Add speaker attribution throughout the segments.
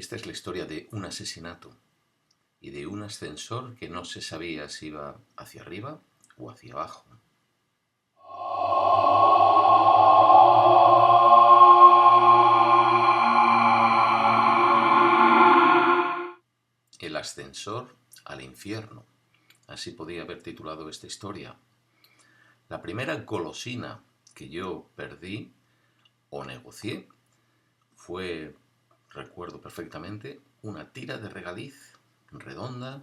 Speaker 1: Esta es la historia de un asesinato y de un ascensor que no se sabía si iba hacia arriba o hacia abajo. El ascensor al infierno. Así podía haber titulado esta historia. La primera golosina que yo perdí o negocié fue, recuerdo perfectamente, una tira de regaliz redonda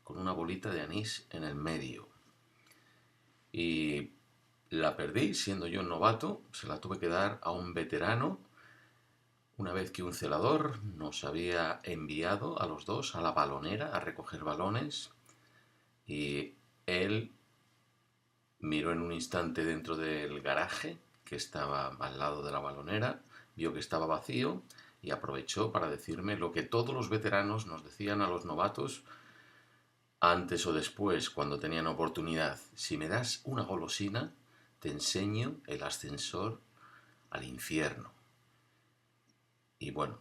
Speaker 1: con una bolita de anís en el medio. Y la perdí siendo yo novato, se la tuve que dar a un veterano una vez que un celador nos había enviado a los dos a la balonera a recoger balones y él miró en un instante dentro del garaje que estaba al lado de la balonera, vio que estaba vacío y aprovechó para decirme lo que todos los veteranos nos decían a los novatos antes o después cuando tenían oportunidad: si me das una golosina, te enseño el ascensor al infierno. Y bueno,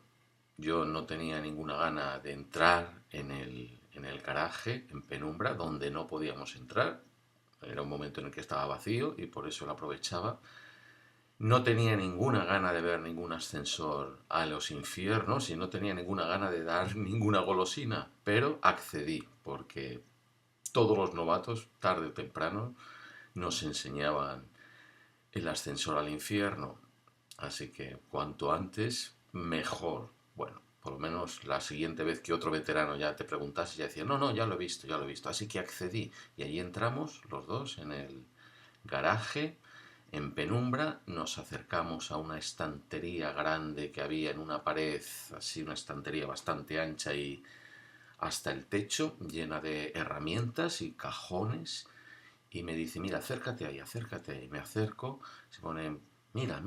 Speaker 1: yo no tenía ninguna gana de entrar en el garaje, en penumbra, donde no podíamos entrar. Era un momento en el que estaba vacío y por eso lo aprovechaba. No tenía ninguna gana de ver ningún ascensor a los infiernos y no tenía ninguna gana de dar ninguna golosina, pero accedí porque todos los novatos, tarde o temprano, nos enseñaban el ascensor al infierno. Así que cuanto antes, mejor. Bueno, por lo menos la siguiente vez que otro veterano ya te preguntase, ya decía, no, ya lo he visto. Así que accedí y allí entramos los dos en el garaje, en penumbra, nos acercamos a una estantería grande que había en una pared, así una estantería bastante ancha y hasta el techo, llena de herramientas y cajones, y me dice, mira, acércate ahí, y me acerco, se pone, mira,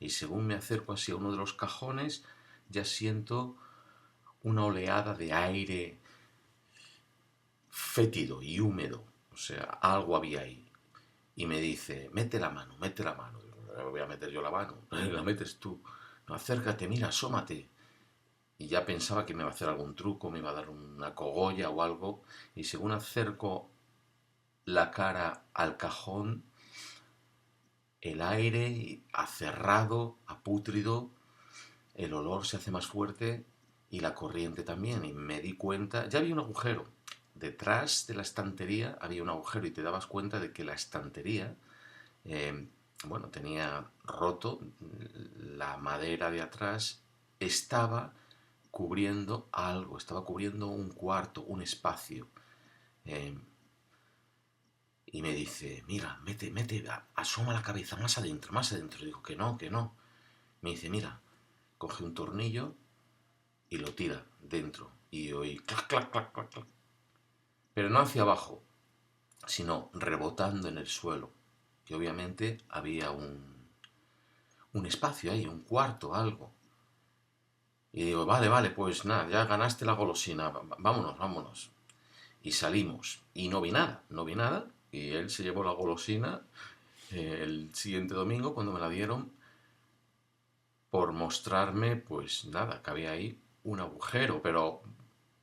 Speaker 1: y según me acerco hacia uno de los cajones, ya siento una oleada de aire fétido y húmedo, o sea, algo había ahí. Y me dice, mete la mano. Digo, voy a meter yo la mano, la metes tú. No, acércate, mira, asómate. Y ya pensaba que me iba a hacer algún truco, me iba a dar una cogolla o algo. Y según acerco la cara al cajón, el aire acerrado, apútrido, el olor se hace más fuerte y la corriente también. Y me di cuenta, ya había un agujero. Detrás de la estantería había un agujero y te dabas cuenta de que la estantería, tenía roto, la madera de atrás estaba cubriendo algo, estaba cubriendo un cuarto, un espacio. Y me dice, mira, mete, asoma la cabeza más adentro. Digo, que no. Me dice, mira, coge un tornillo y lo tira dentro. Y oí clac, clac, clac, clac, clac. Pero no hacia abajo, sino rebotando en el suelo. Y obviamente había un espacio ahí, un cuarto, algo. Y digo, vale, pues nada, ya ganaste la golosina, vámonos. Y salimos. Y no vi nada. Y él se llevó la golosina el siguiente domingo cuando me la dieron por mostrarme, pues nada, que había ahí un agujero, pero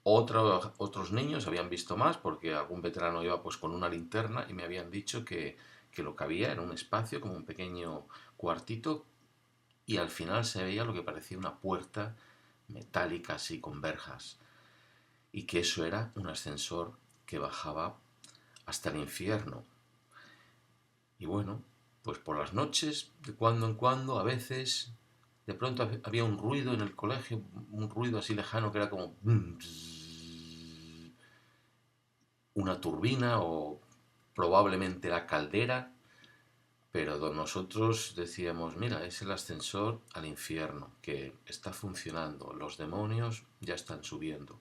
Speaker 1: otros niños habían visto más porque algún veterano iba pues con una linterna y me habían dicho que lo que había era un espacio como un pequeño cuartito y al final se veía lo que parecía una puerta metálica así con verjas y que eso era un ascensor que bajaba hasta el infierno. Y bueno, pues por las noches, de cuando en cuando, a veces, de pronto había un ruido en el colegio, un ruido así lejano que era como una turbina o probablemente la caldera, pero nosotros decíamos, mira, es el ascensor al infierno, que está funcionando, los demonios ya están subiendo.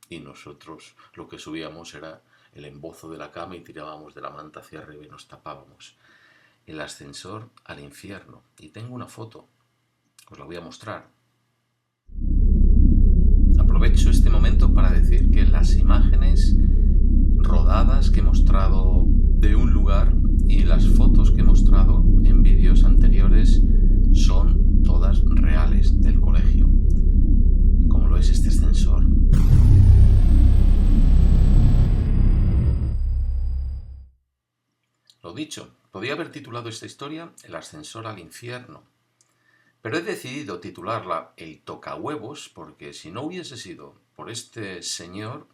Speaker 1: Y nosotros lo que subíamos era el embozo de la cama y tirábamos de la manta hacia arriba y nos tapábamos. El ascensor al infierno. Y tengo una foto, os la voy a mostrar. Aprovecho este momento para decir que las imágenes rodadas que he mostrado de un lugar y las fotos que he mostrado en vídeos anteriores son todas reales del colegio. Como lo Podría haber titulado esta historia El ascensor al infierno, pero he decidido titularla El tocahuevos porque si no hubiese sido por este señor,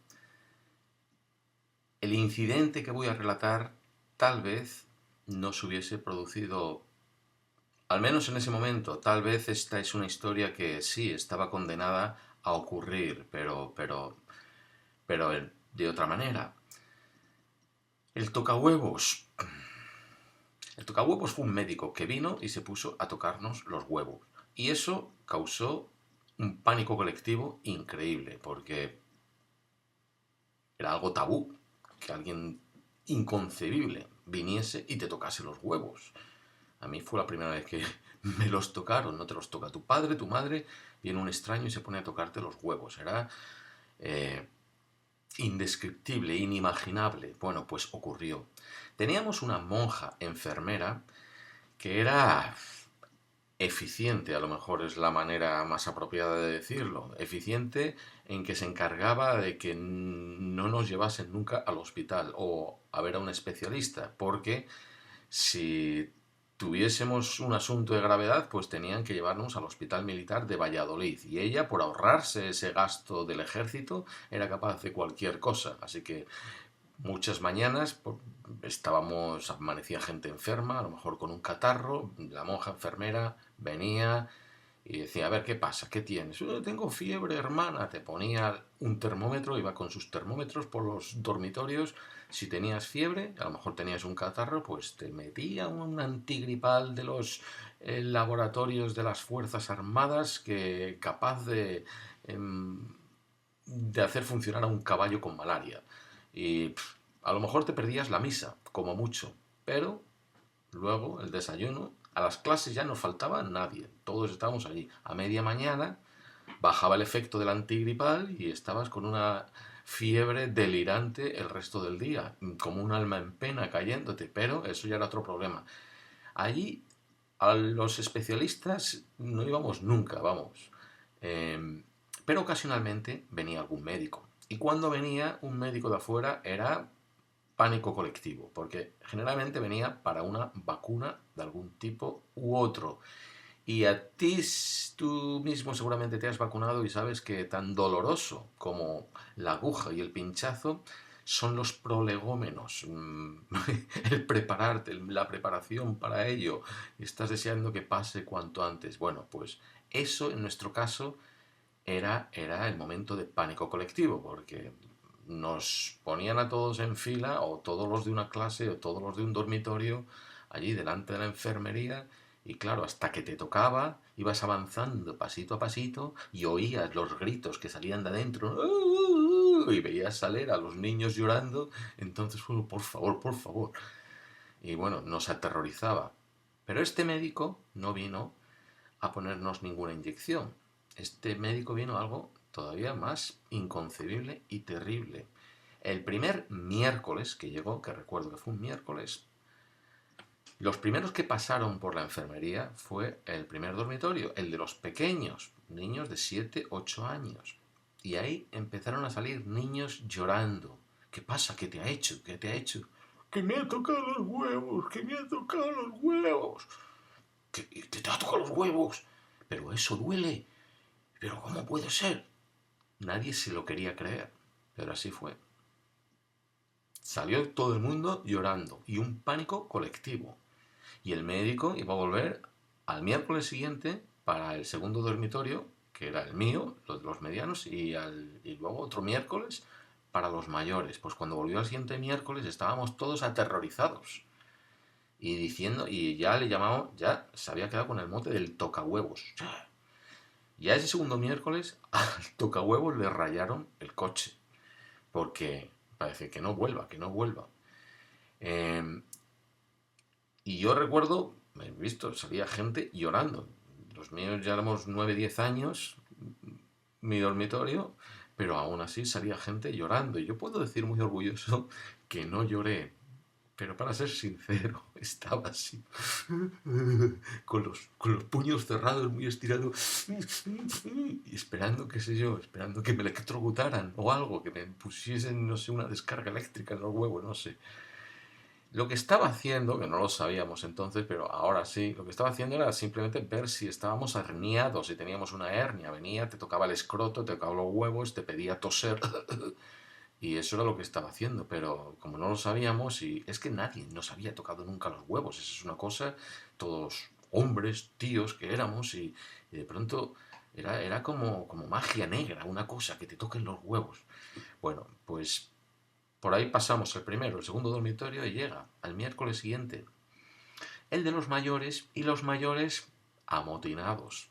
Speaker 1: el incidente que voy a relatar tal vez no se hubiese producido, al menos en ese momento. Tal vez esta es una historia que sí estaba condenada a ocurrir, pero de otra manera. El tocahuevos. El tocahuevos fue un médico que vino y se puso a tocarnos los huevos. Y eso causó un pánico colectivo increíble, porque era algo tabú que alguien inconcebible viniese y te tocase los huevos. A mí fue la primera vez que me los tocaron. No te los toca tu padre, tu madre, viene un extraño y se pone a tocarte los huevos. Era indescriptible, inimaginable. Bueno, pues ocurrió. Teníamos una monja enfermera que era eficiente, a lo mejor es la manera más apropiada de decirlo, eficiente en que se encargaba de que no nos llevasen nunca al hospital o a ver a un especialista, porque si tuviésemos un asunto de gravedad, pues tenían que llevarnos al Hospital Militar de Valladolid. Y ella, por ahorrarse ese gasto del ejército, era capaz de cualquier cosa. Así que muchas mañanas amanecía gente enferma, a lo mejor con un catarro, la monja enfermera venía y decía, a ver, ¿qué pasa? ¿Qué tienes? Tengo fiebre, hermana. Te ponía un termómetro, iba con sus termómetros por los dormitorios. Si tenías fiebre, a lo mejor tenías un catarro, pues te metía un antigripal de los laboratorios de las Fuerzas Armadas que capaz de hacer funcionar a un caballo con malaria. Y a lo mejor te perdías la misa, como mucho, pero luego el desayuno, a las clases ya no faltaba nadie, todos estábamos allí. A media mañana bajaba el efecto del antigripal y estabas con una fiebre delirante el resto del día, como un alma en pena cayéndote, pero eso ya era otro problema. Allí a los especialistas no íbamos nunca, vamos. Pero ocasionalmente venía algún médico. Y cuando venía un médico de afuera era pánico colectivo, porque generalmente venía para una vacuna de algún tipo u otro. Y a ti, tú mismo seguramente te has vacunado y sabes que tan doloroso como la aguja y el pinchazo son los prolegómenos, el prepararte, la preparación para ello. Estás deseando que pase cuanto antes. Bueno, pues eso en nuestro caso era el momento de pánico colectivo, porque nos ponían a todos en fila, o todos los de una clase, o todos los de un dormitorio, allí delante de la enfermería, y claro, hasta que te tocaba, ibas avanzando pasito a pasito y oías los gritos que salían de adentro, y veías salir a los niños llorando, entonces, por favor, por favor. Y bueno, nos aterrorizaba. Pero este médico no vino a ponernos ninguna inyección. Este médico vino a algo todavía más inconcebible y terrible. El primer miércoles que llegó, que recuerdo que fue un miércoles, los primeros que pasaron por la enfermería fue el primer dormitorio, el de los pequeños, niños de 7, 8 años. Y ahí empezaron a salir niños llorando. ¿Qué pasa? ¿Qué te ha hecho? ¿Qué te ha hecho? Que me ha tocado los huevos, que me ha tocado los huevos. ¿Que te ha tocado los huevos? Pero eso duele. ¿Pero cómo puede ser? Nadie se lo quería creer, pero así fue. Salió todo el mundo llorando y un pánico colectivo. Y el médico iba a volver al miércoles siguiente para el segundo dormitorio, que era el mío, los medianos, y luego otro miércoles para los mayores. Pues cuando volvió al siguiente miércoles estábamos todos aterrorizados. Y diciendo, y ya le llamamos, ya se había quedado con el mote del tocahuevos. Ya ese segundo miércoles al tocahuevos le rayaron el coche. Porque parece que no vuelva, que no vuelva. Y yo recuerdo, he visto, salía gente llorando. Los míos ya éramos 9 10 años, mi dormitorio, pero aún así salía gente llorando. Y yo puedo decir muy orgulloso que no lloré. Pero para ser sincero, estaba así, con los puños cerrados, muy estirado, y esperando, qué sé yo, esperando que me electrocutaran o algo, que me pusiesen, no sé, una descarga eléctrica en los huevos, no sé. Lo que estaba haciendo, que no lo sabíamos entonces, pero ahora sí, lo que estaba haciendo era simplemente ver si estábamos herniados, si teníamos una hernia. Venía, te tocaba el escroto, te tocaba los huevos, te pedía toser. Y eso era lo que estaba haciendo, pero como no lo sabíamos, y es que nadie nos había tocado nunca los huevos, esa es una cosa, todos hombres, tíos que éramos, y de pronto era como magia negra, una cosa, que te toquen los huevos. Bueno, pues por ahí pasamos el primero, el segundo dormitorio y llega al miércoles siguiente el de los mayores y los mayores amotinados.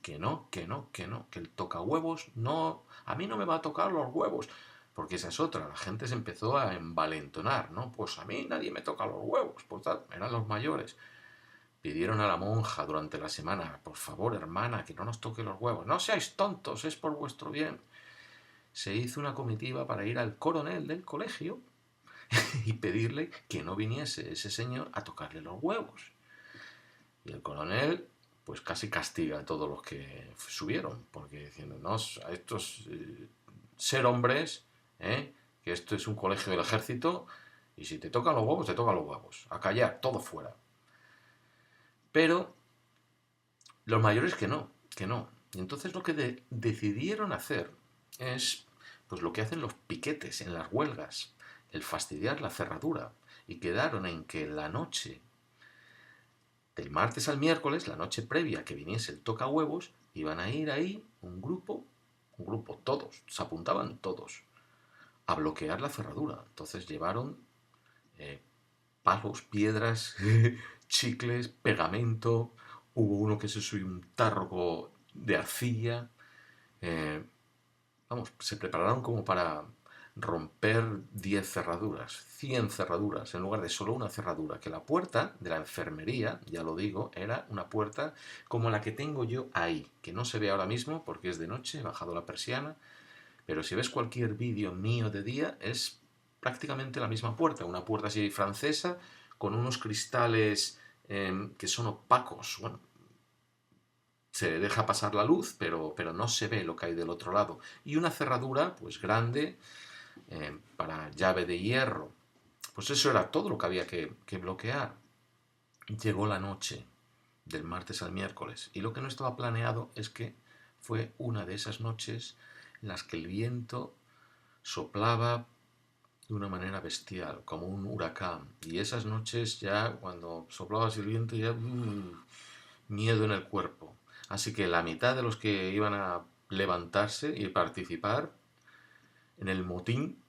Speaker 1: Que no, que no, que no, que el toca huevos no, a mí no me va a tocar los huevos. Porque esa es otra, la gente se empezó a envalentonar, ¿no? Pues a mí nadie me toca los huevos, pues tal, eran los mayores. Pidieron a la monja durante la semana, por favor, hermana, que no nos toque los huevos. No seáis tontos, es por vuestro bien. Se hizo una comitiva para ir al coronel del colegio y pedirle que no viniese ese señor a tocarle los huevos. Y el coronel, pues casi castiga a todos los que subieron, porque diciendo, no, a estos ser hombres, que esto es un colegio del ejército, y si te tocan los huevos, te tocan los huevos. A callar, todo fuera. Pero los mayores que no, que no. Y entonces lo que decidieron hacer es pues lo que hacen los piquetes en las huelgas, el fastidiar la cerradura. Y quedaron en que la noche del martes al miércoles, la noche previa que viniese el toca huevos, iban a ir ahí un grupo, todos, se apuntaban todos, a bloquear la cerradura. Entonces llevaron eh, palos, piedras, chicles, pegamento, hubo uno que se subió un tarro de arcilla, eh, vamos, se prepararon como para romper 10 cerraduras, 100 cerraduras, en lugar de solo una cerradura, que la puerta de la enfermería, ya lo digo, era una puerta como la que tengo yo ahí, que no se ve ahora mismo porque es de noche, he bajado la persiana, pero si ves cualquier vídeo mío de día, es prácticamente la misma puerta, una puerta así francesa, con unos cristales que son opacos, bueno, se deja pasar la luz, pero no se ve lo que hay del otro lado. Y una cerradura, pues grande, para llave de hierro. Pues eso era todo lo que había que bloquear. Llegó la noche del martes al miércoles y lo que no estaba planeado es que fue una de esas noches en las que el viento soplaba de una manera bestial, como un huracán. Y esas noches ya, cuando soplaba así el viento, ya miedo en el cuerpo. Así que la mitad de los que iban a levantarse y participar en el motín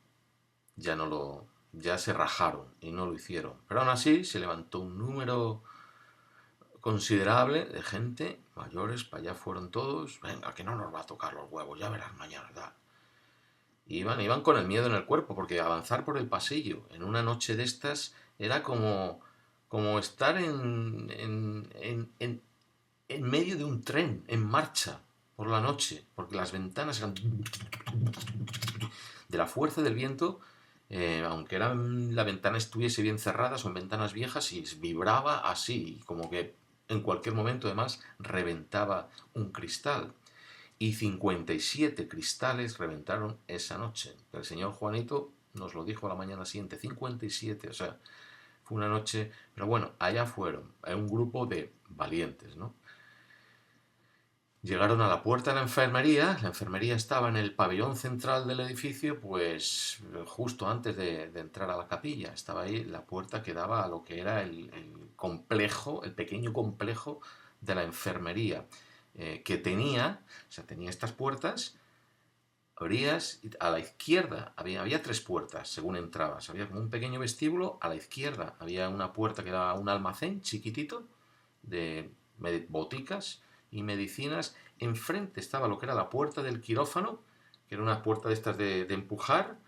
Speaker 1: ya no lo, ya se rajaron y no lo hicieron. Pero aún así se levantó un número considerable de gente, mayores, para allá fueron todos. Venga, que no nos va a tocar los huevos, ya verás mañana. Da. Iban con el miedo en el cuerpo, porque avanzar por el pasillo en una noche de estas era como estar en medio de un tren, en marcha, por la noche, porque las ventanas eran de la fuerza del viento, aunque la ventana estuviese bien cerrada, son ventanas viejas y vibraba así, como que en cualquier momento además reventaba un cristal. Y 57 cristales reventaron esa noche. El señor Juanito nos lo dijo a la mañana siguiente, 57, o sea, fue una noche, pero bueno, allá fueron, hay un grupo de valientes, ¿no? Llegaron a la puerta de la enfermería estaba en el pabellón central del edificio, pues justo antes de entrar a la capilla, estaba ahí la puerta que daba a lo que era el complejo, el pequeño complejo de la enfermería, que tenía, o sea, tenía estas puertas, abrías a la izquierda, había tres puertas según entrabas, había como un pequeño vestíbulo, a la izquierda había una puerta que daba a un almacén chiquitito de boticas y medicinas. Enfrente estaba lo que era la puerta del quirófano, que era una puerta de estas de empujar,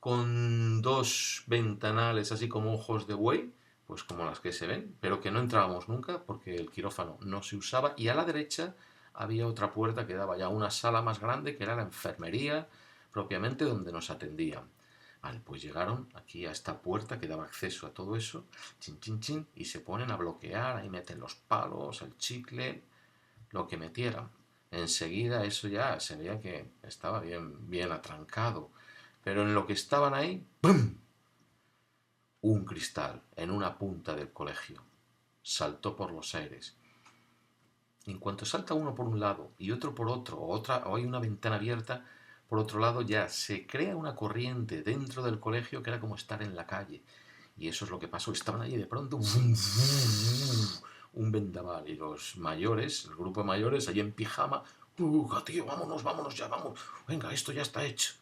Speaker 1: con dos ventanales así como ojos de buey, pues como las que se ven, pero que no entrábamos nunca porque el quirófano no se usaba. Y a la derecha había otra puerta que daba ya a una sala más grande, que era la enfermería, propiamente donde nos atendían. Vale, pues llegaron aquí a esta puerta que daba acceso a todo eso, chin, chin, chin, y se ponen a bloquear, ahí meten los palos, el chicle, lo que metieran. Enseguida eso ya se veía que estaba bien, bien atrancado. Pero en lo que estaban ahí, ¡pum! un cristal en una punta del colegio. Saltó por los aires. En cuanto salta uno por un lado y otro por otro, o hay una ventana abierta, por otro lado ya se crea una corriente dentro del colegio que era como estar en la calle. Y eso es lo que pasó. Estaban allí de pronto un vendaval. Y los mayores, el grupo de mayores, allí en pijama, tío, vámonos, vámonos ya, vamos. Venga, esto ya está hecho.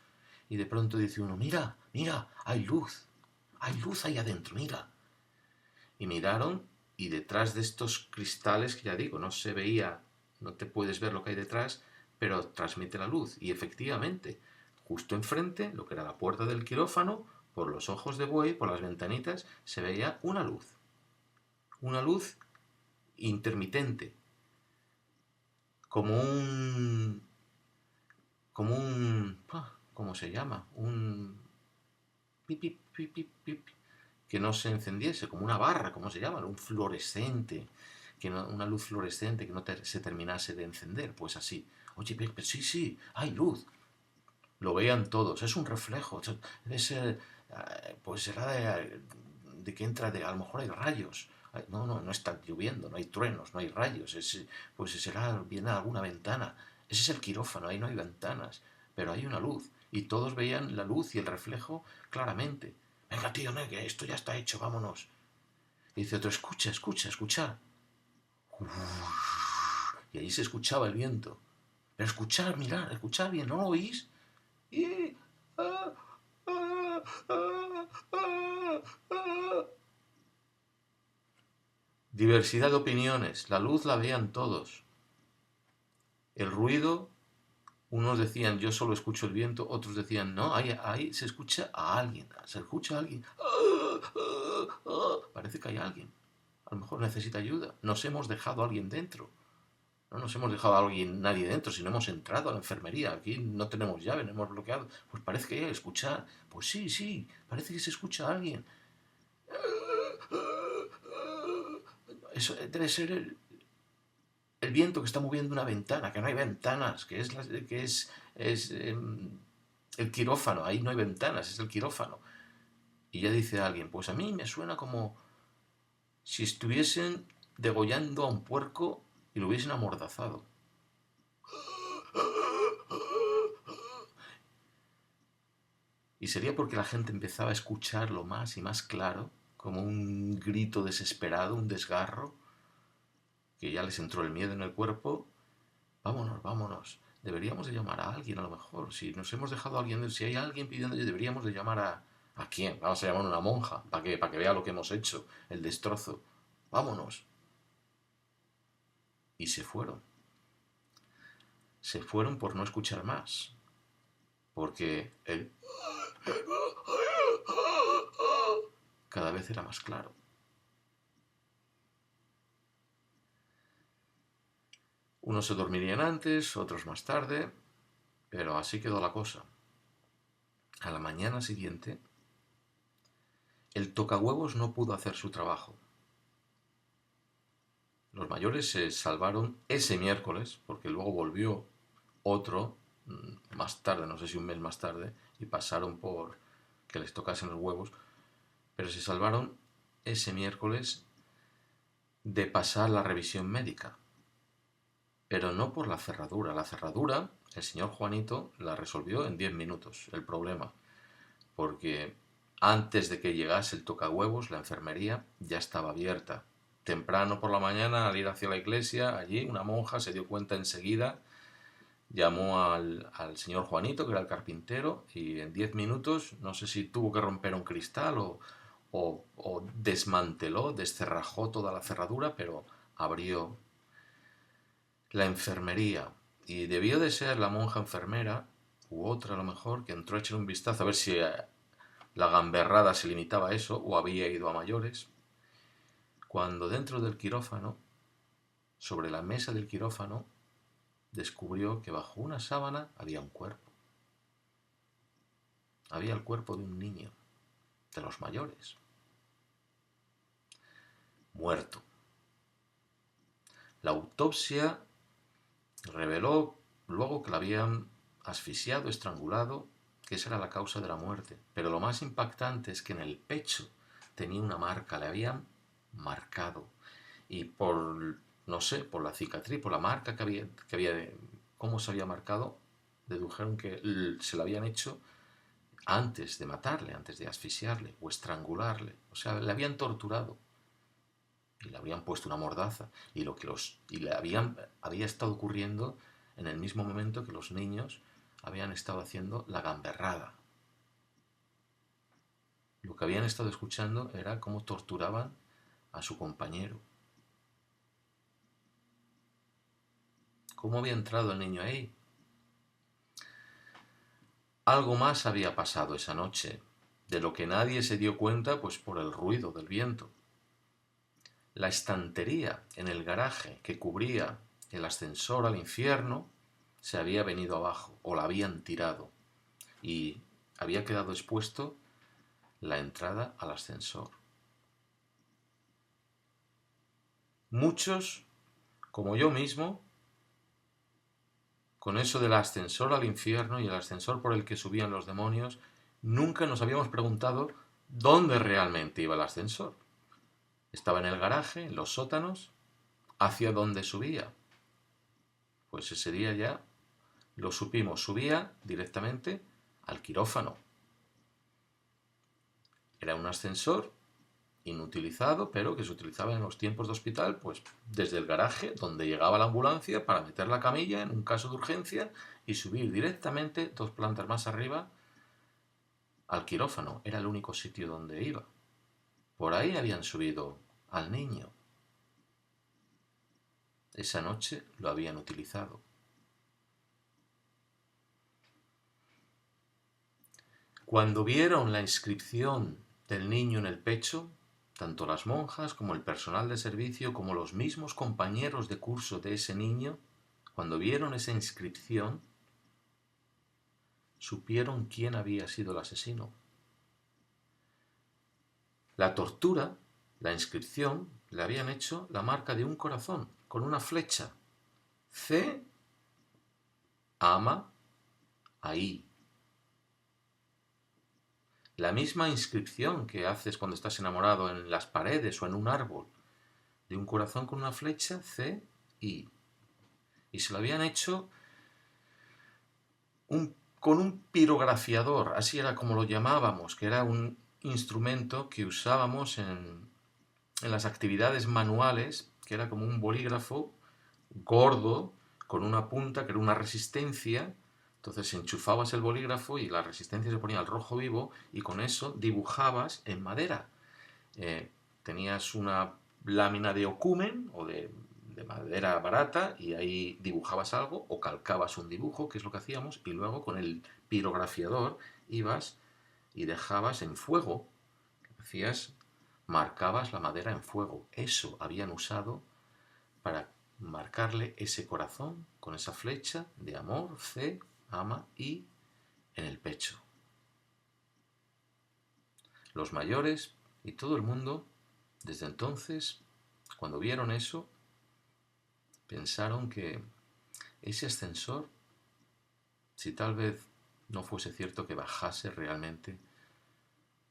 Speaker 1: Y de pronto dice uno, mira, mira, hay luz ahí adentro, mira. Y miraron y detrás de estos cristales, que ya digo, no se veía, no te puedes ver lo que hay detrás, pero transmite la luz. Y efectivamente, justo enfrente, lo que era la puerta del quirófano, por los ojos de buey, por las ventanitas, se veía una luz intermitente, como un, ¿cómo se llama? Un pip, pip, pip, pip, pip, que no se encendiese, como una barra, ¿cómo se llama? Un fluorescente, que no, una luz fluorescente que no se terminase de encender, pues así. Oye, pero sí, sí, hay luz. Lo vean todos, es un reflejo, es, pues será de que entra, a lo mejor hay rayos. No, no, no está lloviendo, no hay truenos, no hay rayos, pues será, viene a alguna ventana. Ese es el quirófano, ahí no hay ventanas, pero hay una luz. Y todos veían la luz y el reflejo claramente. Venga, tío, no, que esto ya está hecho, vámonos. Y dice otro, escucha, escucha, escucha. Y ahí se escuchaba el viento. Pero escuchar, mirar, escuchar bien, ¿no lo oís? Y... ah, ah, ah, ah, ah. Diversidad de opiniones, la luz la veían todos. El ruido, unos decían yo solo escucho el viento, otros decían no, ahí se escucha a alguien, se escucha a alguien. Parece que hay alguien. A lo mejor necesita ayuda. Nos hemos dejado a alguien dentro. No nos hemos dejado a alguien, nadie dentro, si no hemos entrado a la enfermería. Aquí no tenemos llave, no hemos bloqueado. Pues parece que hay que escuchar. Pues sí, sí, parece que se escucha a alguien. Eso debe ser el viento que está moviendo una ventana, que no hay ventanas, que es el quirófano, ahí no hay ventanas, es el quirófano. Y ya dice alguien, pues a mí me suena como si estuviesen degollando a un puerco y lo hubiesen amordazado. Y sería porque la gente empezaba a escucharlo más y más claro, como un grito desesperado, un desgarro, que ya les entró el miedo en el cuerpo. Vámonos, vámonos. Deberíamos de llamar a alguien a lo mejor. Si nos hemos dejado a alguien, si hay alguien pidiendo, deberíamos de llamar a... ¿A quién? Vamos a llamar a una monja, para que vea lo que hemos hecho, el destrozo. Vámonos. Y se fueron. Se fueron por no escuchar más. Porque el... cada vez era más claro. Unos se dormirían antes, otros más tarde, pero así quedó la cosa. A la mañana siguiente, el tocahuevos no pudo hacer su trabajo. Los mayores se salvaron ese miércoles, porque luego volvió otro más tarde, no sé si un mes más tarde, y pasaron por que les tocasen los huevos, pero se salvaron ese miércoles de pasar la revisión médica. Pero no por la cerradura. La cerradura, el señor Juanito la resolvió en 10 minutos, el problema. Porque antes de que llegase el tocahuevos, la enfermería ya estaba abierta. Temprano por la mañana, al ir hacia la iglesia, allí una monja se dio cuenta enseguida, llamó al señor Juanito, que era el carpintero, y en 10 minutos, no sé si tuvo que romper un cristal o desmanteló, descerrajó toda la cerradura, pero abrió la enfermería. Y debió de ser la monja enfermera, u otra a lo mejor, que entró a echar un vistazo a ver si la gamberrada se limitaba a eso o había ido a mayores, cuando dentro del quirófano, sobre la mesa del quirófano, descubrió que bajo una sábana había un cuerpo. Había el cuerpo de un niño, de los mayores, muerto. La autopsia reveló luego que la habían asfixiado, estrangulado, que esa era la causa de la muerte. Pero lo más impactante es que en el pecho tenía una marca, le habían marcado. Y por, no sé, por la cicatriz, por la marca que había, cómo se había marcado, dedujeron que se lo habían hecho antes de matarle, antes de asfixiarle o estrangularle. O sea, le habían torturado y le habían puesto una mordaza. Y le había estado ocurriendo en el mismo momento que los niños habían estado haciendo la gamberrada. Lo que habían estado escuchando era cómo torturaban a su compañero. ¿Cómo había entrado el niño ahí? Algo más había pasado esa noche, de lo que nadie se dio cuenta, pues por el ruido del viento. La estantería en el garaje que cubría el ascensor al infierno se había venido abajo, o la habían tirado, y había quedado expuesto la entrada al ascensor. Muchos, como yo mismo, con eso del ascensor al infierno y el ascensor por el que subían los demonios, nunca nos habíamos preguntado dónde realmente iba el ascensor. Estaba en el garaje, en los sótanos, hacia dónde subía. Pues ese día ya lo supimos, subía directamente al quirófano. Era un ascensor inutilizado, pero que se utilizaba en los tiempos de hospital, pues desde el garaje donde llegaba la ambulancia para meter la camilla en un caso de urgencia y subir directamente 2 plantas más arriba al quirófano. Era el único sitio donde iba. Por ahí habían subido al niño. Esa noche lo habían utilizado. Cuando vieron la inscripción del niño en el pecho, tanto las monjas como el personal de servicio, como los mismos compañeros de curso de ese niño, cuando vieron esa inscripción, supieron quién había sido el asesino. La tortura, la inscripción, le habían hecho la marca de un corazón con una flecha. C, ama, ahí. La misma inscripción que haces cuando estás enamorado en las paredes o en un árbol, de un corazón con una flecha, C, I. Y se lo habían hecho con un pirografiador, así era como lo llamábamos, que era un instrumento que usábamos en las actividades manuales, que era como un bolígrafo gordo, con una punta que era una resistencia. Entonces enchufabas el bolígrafo y la resistencia se ponía al rojo vivo y con eso dibujabas en madera. Tenías una lámina de ocumen o de madera barata y ahí dibujabas algo o calcabas un dibujo, que es lo que hacíamos, y luego con el pirografiador ibas y dejabas en fuego, hacías, marcabas la madera en fuego. Eso habían usado para marcarle ese corazón con esa flecha de amor, C, ama, y en el pecho. Los mayores y todo el mundo, desde entonces, cuando vieron eso, pensaron que ese ascensor, si tal vez no fuese cierto que bajase realmente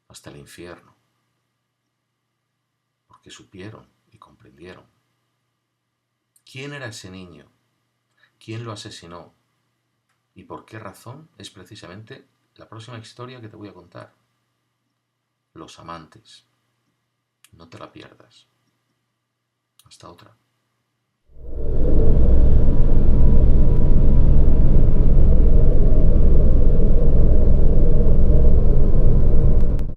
Speaker 1: hasta el infierno, porque supieron y comprendieron quién era ese niño, quién lo asesinó y por qué razón, es precisamente la próxima historia que te voy a contar. Los amantes. No te la pierdas. Hasta otra.